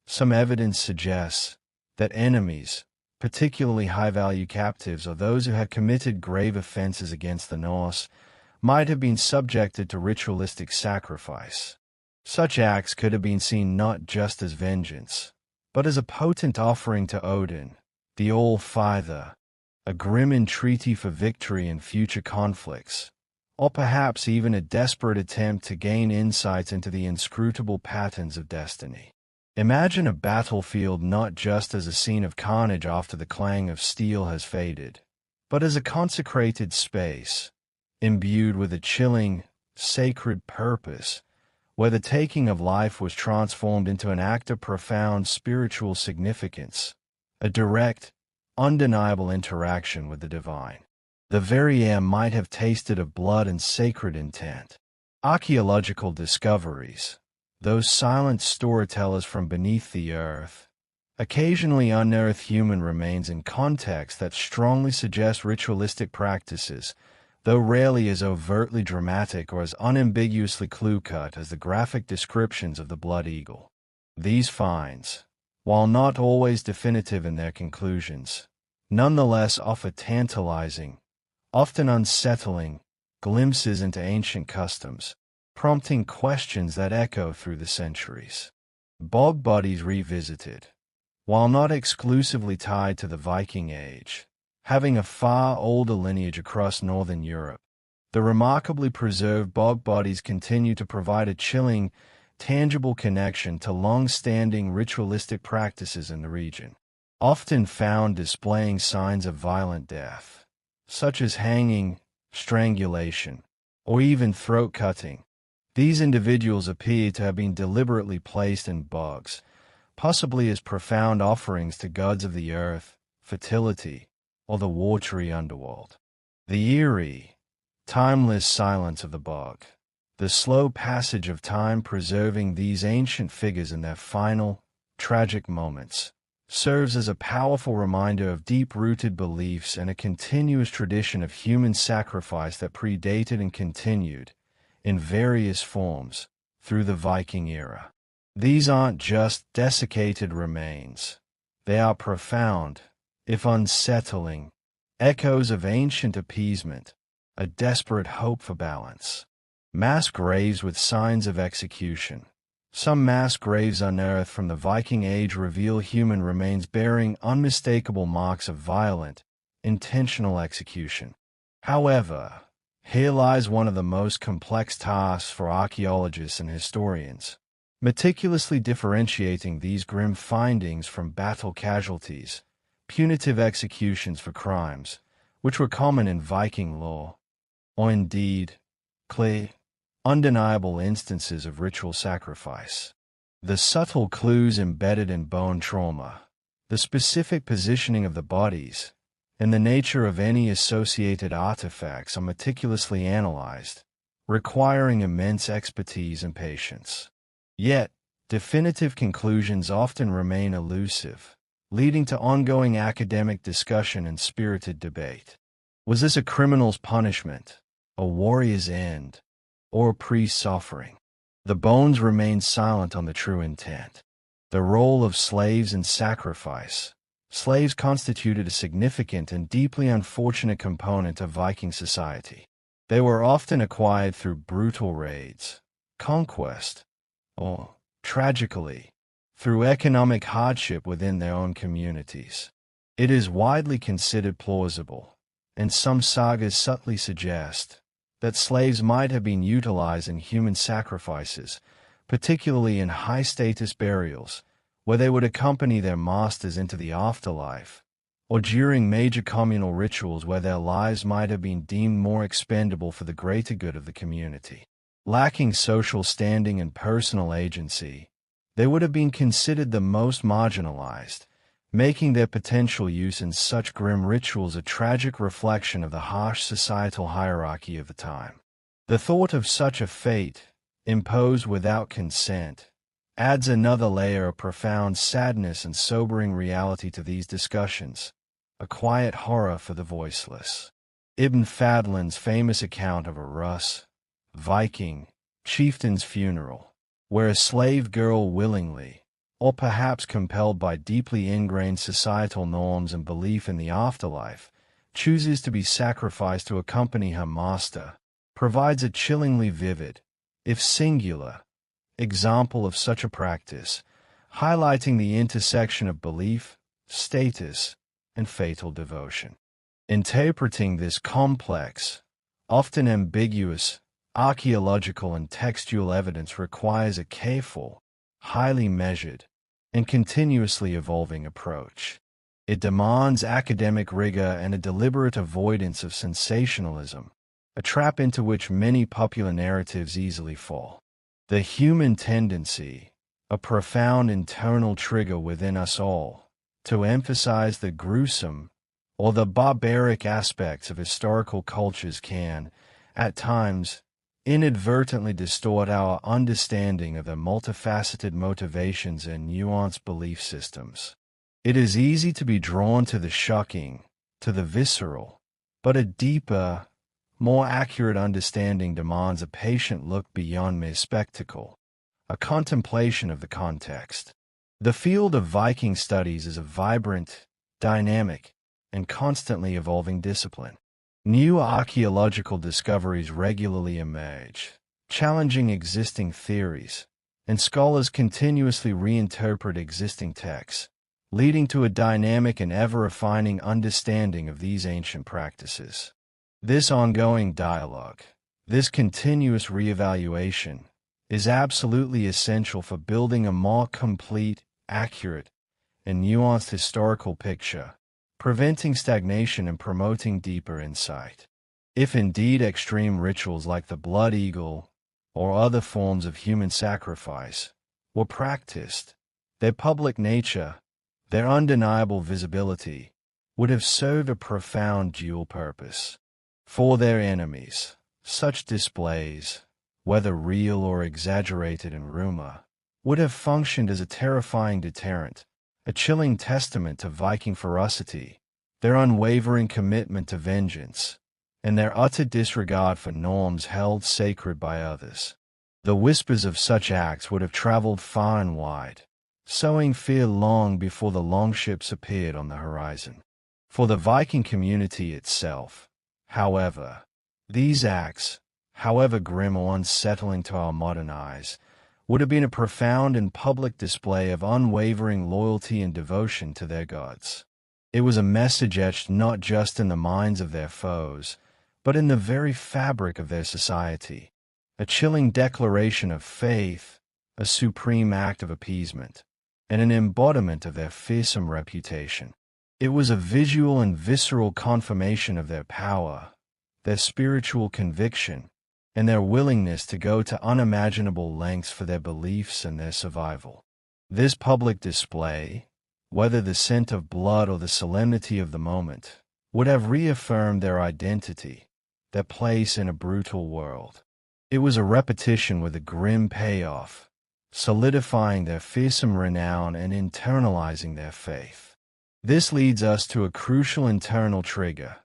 some evidence suggests that enemies, particularly high-value captives or those who had committed grave offenses against the Norse, might have been subjected to ritualistic sacrifice. Such acts could have been seen not just as vengeance, but as a potent offering to Odin, the All-Father, a grim entreaty for victory in future conflicts, or perhaps even a desperate attempt to gain insights into the inscrutable patterns of destiny. Imagine a battlefield not just as a scene of carnage after the clang of steel has faded, but as a consecrated space, imbued with a chilling, sacred purpose, where the taking of life was transformed into an act of profound spiritual significance, a direct, undeniable interaction with the divine. The very air might have tasted of blood and sacred intent. Archaeological discoveries, those silent storytellers from beneath the earth, occasionally unearth human remains in contexts that strongly suggest ritualistic practices, though rarely as overtly dramatic or as unambiguously clue-cut as the graphic descriptions of the blood eagle. These finds, while not always definitive in their conclusions, nonetheless offer tantalizing, often unsettling, glimpses into ancient customs, prompting questions that echo through the centuries. Bog bodies revisited, while not exclusively tied to the Viking Age, having a far older lineage across northern Europe, the remarkably preserved bog bodies continue to provide a chilling, tangible connection to long-standing ritualistic practices in the region, often found displaying signs of violent death, such as hanging, strangulation, or even throat-cutting. These individuals appear to have been deliberately placed in bogs, possibly as profound offerings to gods of the earth, fertility, or the watery underworld. The eerie, timeless silence of the bog, the slow passage of time preserving these ancient figures in their final, tragic moments, serves as a powerful reminder of deep-rooted beliefs and a continuous tradition of human sacrifice that predated and continued, in various forms, through the Viking era. These aren't just desiccated remains. They are profound, if unsettling, echoes of ancient appeasement, a desperate hope for balance. Mass graves with signs of execution, Some mass graves unearthed from the Viking Age reveal human remains bearing unmistakable marks of violent, intentional execution. However, here lies one of the most complex tasks for archaeologists and historians, meticulously differentiating these grim findings from battle casualties, punitive executions for crimes, which were common in Viking lore, or indeed, clear, undeniable instances of ritual sacrifice. The subtle clues embedded in bone trauma, the specific positioning of the bodies, and the nature of any associated artifacts are meticulously analyzed, requiring immense expertise and patience. Yet, definitive conclusions often remain elusive, leading to ongoing academic discussion and spirited debate. Was this a criminal's punishment, a warrior's end, or a priest's offering? The bones remain silent on the true intent. The role of slaves in sacrifice. Slaves constituted a significant and deeply unfortunate component of Viking society. They were often acquired through brutal raids, conquest, or, tragically, through economic hardship within their own communities. It is widely considered plausible, and some sagas subtly suggest, that slaves might have been utilized in human sacrifices, particularly in high-status burials, where they would accompany their masters into the afterlife, or during major communal rituals where their lives might have been deemed more expendable for the greater good of the community. Lacking social standing and personal agency, they would have been considered the most marginalized, making their potential use in such grim rituals a tragic reflection of the harsh societal hierarchy of the time. The thought of such a fate, imposed without consent, adds another layer of profound sadness and sobering reality to these discussions, a quiet horror for the voiceless. Ibn Fadlan's famous account of a Rus, Viking, chieftain's funeral, where a slave girl willingly, or perhaps compelled by deeply ingrained societal norms and belief in the afterlife, chooses to be sacrificed to accompany her master, provides a chillingly vivid, if singular, example of such a practice, highlighting the intersection of belief, status, and fatal devotion. Interpreting this complex, often ambiguous, archaeological and textual evidence requires a careful, highly measured, and continuously evolving approach. It demands academic rigor and a deliberate avoidance of sensationalism, a trap into which many popular narratives easily fall. The human tendency, a profound internal trigger within us all, to emphasize the gruesome or the barbaric aspects of historical cultures can, at times, inadvertently distort our understanding of their multifaceted motivations and nuanced belief systems. It is easy to be drawn to the shocking, to the visceral, but a deeper, more accurate understanding demands a patient look beyond mere spectacle, a contemplation of the context. The field of Viking studies is a vibrant, dynamic, and constantly evolving discipline. New archaeological discoveries regularly emerge, challenging existing theories, and scholars continuously reinterpret existing texts, leading to a dynamic and ever-refining understanding of these ancient practices. This ongoing dialogue, this continuous reevaluation, is absolutely essential for building a more complete, accurate, and nuanced historical picture, preventing stagnation and promoting deeper insight. If indeed extreme rituals like the blood eagle or other forms of human sacrifice were practiced, their public nature, their undeniable visibility, would have served a profound dual purpose. For their enemies, such displays, whether real or exaggerated in rumor, would have functioned as a terrifying deterrent, a chilling testament to Viking ferocity, their unwavering commitment to vengeance, and their utter disregard for norms held sacred by others. The whispers of such acts would have traveled far and wide, sowing fear long before the longships appeared on the horizon. For the Viking community itself, however, these acts, however grim or unsettling to our modern eyes, would have been a profound and public display of unwavering loyalty and devotion to their gods. It was a message etched not just in the minds of their foes, but in the very fabric of their society, a chilling declaration of faith, a supreme act of appeasement, and an embodiment of their fearsome reputation. It was a visual and visceral confirmation of their power, their spiritual conviction, and their willingness to go to unimaginable lengths for their beliefs and their survival. This public display, whether the scent of blood or the solemnity of the moment, would have reaffirmed their identity, their place in a brutal world. It was a repetition with a grim payoff, solidifying their fearsome renown and internalizing their faith. This leads us to a crucial internal trigger.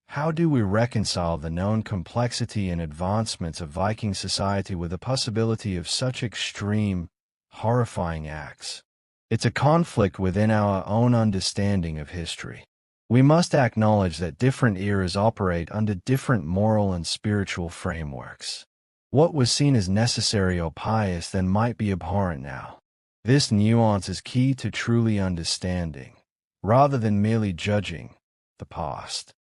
How do we reconcile the known complexity and advancements of Viking society with the possibility of such extreme, horrifying acts? It's a conflict within our own understanding of history. We must acknowledge that different eras operate under different moral and spiritual frameworks. What was seen as necessary or pious then might be abhorrent now. This nuance is key to truly understanding, rather than merely judging, the past.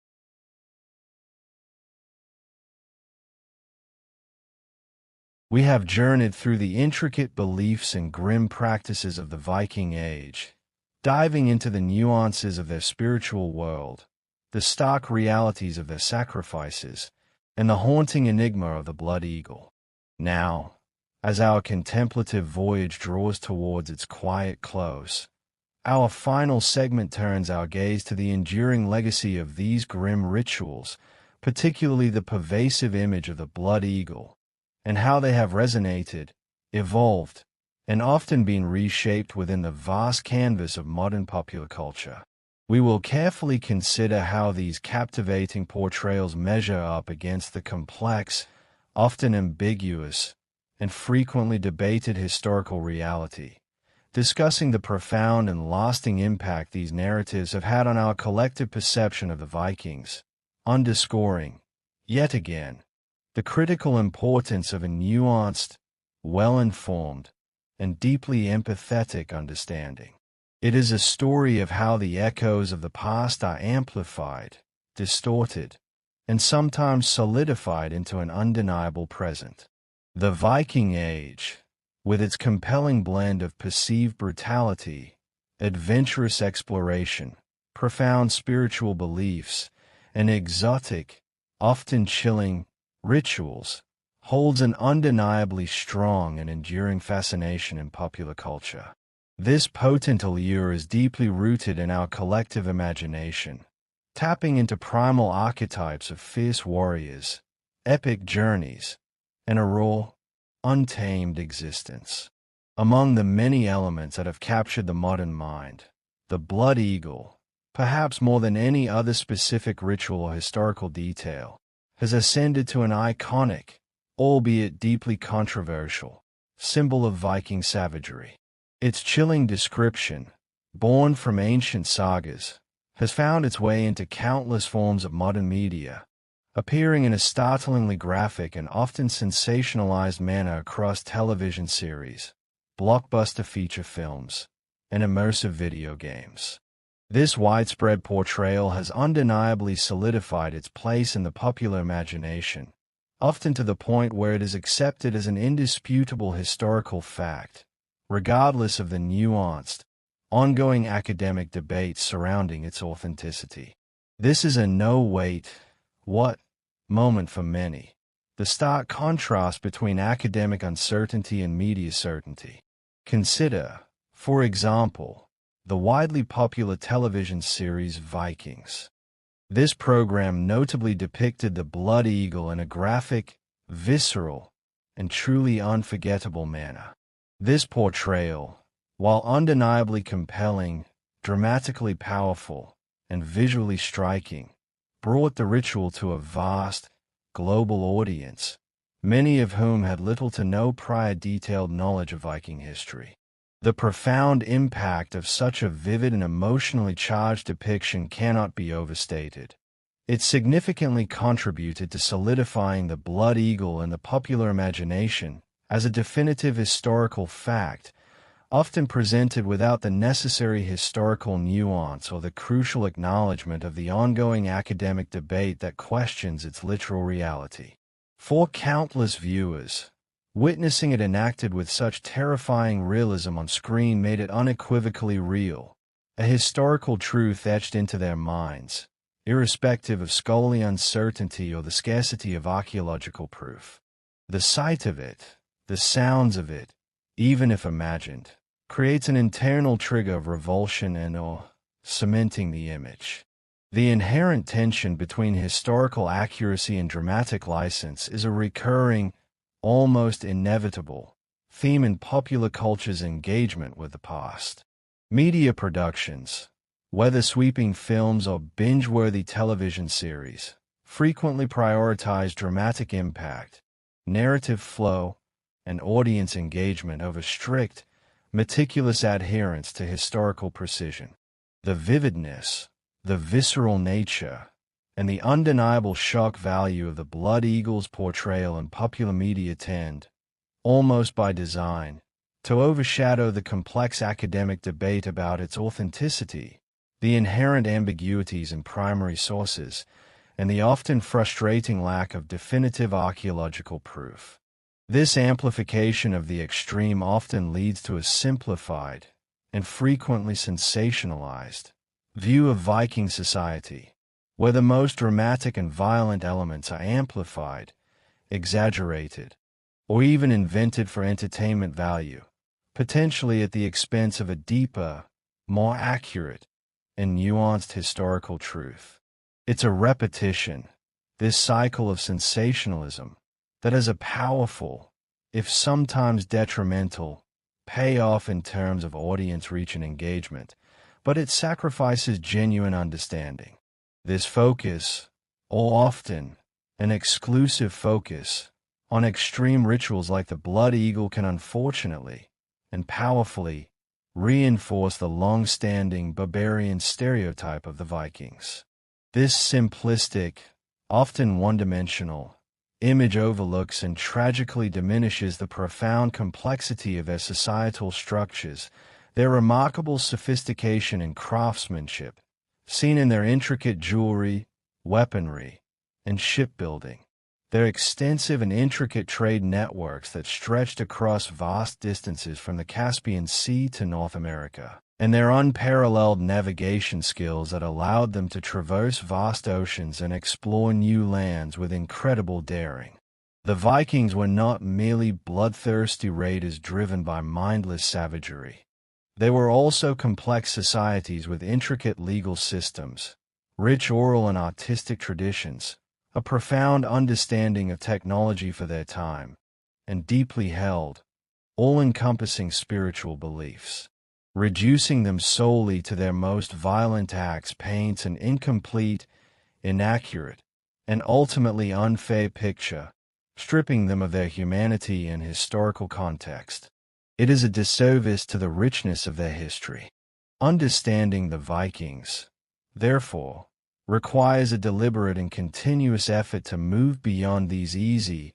We have journeyed through the intricate beliefs and grim practices of the Viking Age, diving into the nuances of their spiritual world, the stark realities of their sacrifices, and the haunting enigma of the blood eagle. Now, as our contemplative voyage draws towards its quiet close, our final segment turns our gaze to the enduring legacy of these grim rituals, particularly the pervasive image of the blood eagle, and how they have resonated, evolved, and often been reshaped within the vast canvas of modern popular culture. We will carefully consider how these captivating portrayals measure up against the complex, often ambiguous, and frequently debated historical reality, discussing the profound and lasting impact these narratives have had on our collective perception of the Vikings, underscoring, yet again, the critical importance of a nuanced, well-informed, and deeply empathetic understanding. It is a story of how the echoes of the past are amplified, distorted, and sometimes solidified into an undeniable present. The Viking Age, with its compelling blend of perceived brutality, adventurous exploration, profound spiritual beliefs, and exotic, often chilling, rituals, holds an undeniably strong and enduring fascination in popular culture. This potent allure is deeply rooted in our collective imagination, tapping into primal archetypes of fierce warriors, epic journeys, and a raw, untamed existence. Among the many elements that have captured the modern mind, the blood eagle, perhaps more than any other specific ritual or historical detail, has ascended to an iconic, albeit deeply controversial, symbol of Viking savagery. Its chilling description, born from ancient sagas, has found its way into countless forms of modern media, appearing in a startlingly graphic and often sensationalized manner across television series, blockbuster feature films, and immersive video games. This widespread portrayal has undeniably solidified its place in the popular imagination, often to the point where it is accepted as an indisputable historical fact, regardless of the nuanced, ongoing academic debates surrounding its authenticity. This is a no-wait-what moment for many, the stark contrast between academic uncertainty and media certainty. Consider, for example, the widely popular television series Vikings. This program notably depicted the blood eagle in a graphic, visceral, and truly unforgettable manner. This portrayal, while undeniably compelling, dramatically powerful, and visually striking, brought the ritual to a vast, global audience, many of whom had little to no prior detailed knowledge of Viking history. The profound impact of such a vivid and emotionally charged depiction cannot be overstated. It significantly contributed to solidifying the blood eagle in the popular imagination as a definitive historical fact, often presented without the necessary historical nuance or the crucial acknowledgement of the ongoing academic debate that questions its literal reality. For countless viewers, witnessing it enacted with such terrifying realism on screen made it unequivocally real, a historical truth etched into their minds, irrespective of scholarly uncertainty or the scarcity of archaeological proof. The sight of it, the sounds of it, even if imagined, creates an internal trigger of revulsion and/or cementing the image. The inherent tension between historical accuracy and dramatic license is a recurring, almost inevitable, theme in popular culture's engagement with the past. Media productions, whether sweeping films or binge-worthy television series, frequently prioritize dramatic impact, narrative flow, and audience engagement over strict, meticulous adherence to historical precision. The vividness, the visceral nature, and the undeniable shock value of the Blood Eagle's portrayal in popular media tend, almost by design, to overshadow the complex academic debate about its authenticity, the inherent ambiguities in primary sources, and the often frustrating lack of definitive archaeological proof. This amplification of the extreme often leads to a simplified, and frequently sensationalized, view of Viking society, where the most dramatic and violent elements are amplified, exaggerated, or even invented for entertainment value, potentially at the expense of a deeper, more accurate, and nuanced historical truth. It's a repetition, this cycle of sensationalism, that has a powerful, if sometimes detrimental, payoff in terms of audience reach and engagement, but it sacrifices genuine understanding. This focus, or often an exclusive focus, on extreme rituals like the Blood Eagle can unfortunately and powerfully reinforce the long-standing barbarian stereotype of the Vikings. This simplistic, often one-dimensional, image overlooks and tragically diminishes the profound complexity of their societal structures, their remarkable sophistication and craftsmanship, seen in their intricate jewelry, weaponry, and shipbuilding, their extensive and intricate trade networks that stretched across vast distances from the Caspian Sea to North America, and their unparalleled navigation skills that allowed them to traverse vast oceans and explore new lands with incredible daring. The Vikings were not merely bloodthirsty raiders driven by mindless savagery. They were also complex societies with intricate legal systems, rich oral and artistic traditions, a profound understanding of technology for their time, and deeply held, all-encompassing spiritual beliefs. Reducing them solely to their most violent acts paints an incomplete, inaccurate, and ultimately unfair picture, stripping them of their humanity and historical context. It is a disservice to the richness of their history. Understanding the Vikings, therefore, requires a deliberate and continuous effort to move beyond these easy,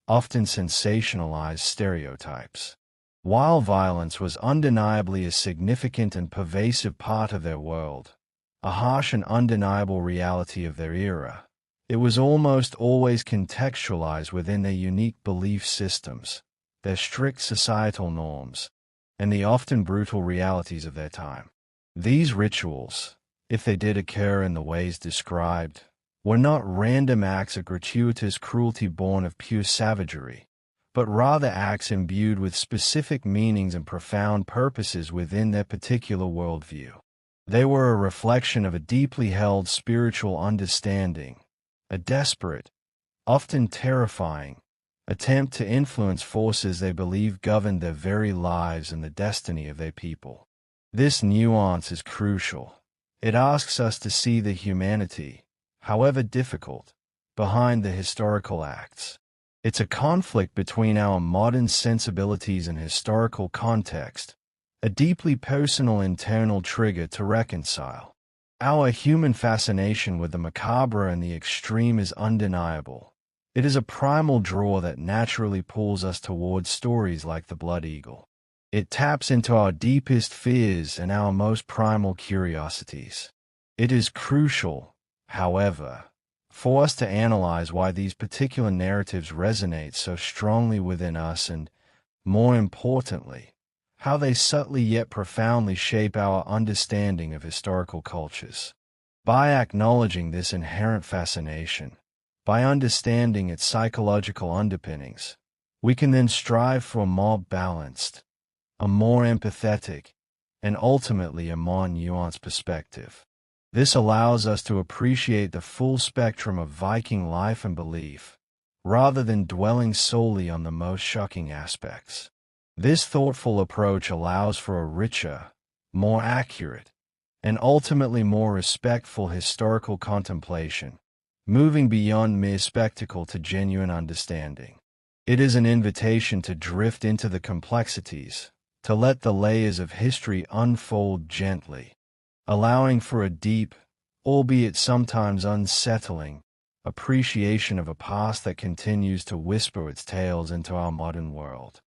often sensationalized stereotypes. While violence was undeniably a significant and pervasive part of their world, a harsh and undeniable reality of their era, it was almost always contextualized within their unique belief systems, their strict societal norms, and the often brutal realities of their time. These rituals, if they did occur in the ways described, were not random acts of gratuitous cruelty born of pure savagery, but rather acts imbued with specific meanings and profound purposes within their particular worldview. They were a reflection of a deeply held spiritual understanding, a desperate, often terrifying, attempt to influence forces they believed governed their very lives and the destiny of their people. This nuance is crucial. It asks us to see the humanity, however difficult, behind the historical acts. It's a conflict between our modern sensibilities and historical context, a deeply personal internal trigger to reconcile. Our human fascination with the macabre and the extreme is undeniable. It is a primal draw that naturally pulls us towards stories like the Blood Eagle. It taps into our deepest fears and our most primal curiosities. It is crucial, however, for us to analyze why these particular narratives resonate so strongly within us and, more importantly, how they subtly yet profoundly shape our understanding of historical cultures. By acknowledging this inherent fascination, by understanding its psychological underpinnings, we can then strive for a more balanced, a more empathetic, and ultimately a more nuanced perspective. This allows us to appreciate the full spectrum of Viking life and belief, rather than dwelling solely on the most shocking aspects. This thoughtful approach allows for a richer, more accurate, and ultimately more respectful historical contemplation, moving beyond mere spectacle to genuine understanding. It is an invitation to drift into the complexities, to let the layers of history unfold gently, allowing for a deep, albeit sometimes unsettling, appreciation of a past that continues to whisper its tales into our modern world.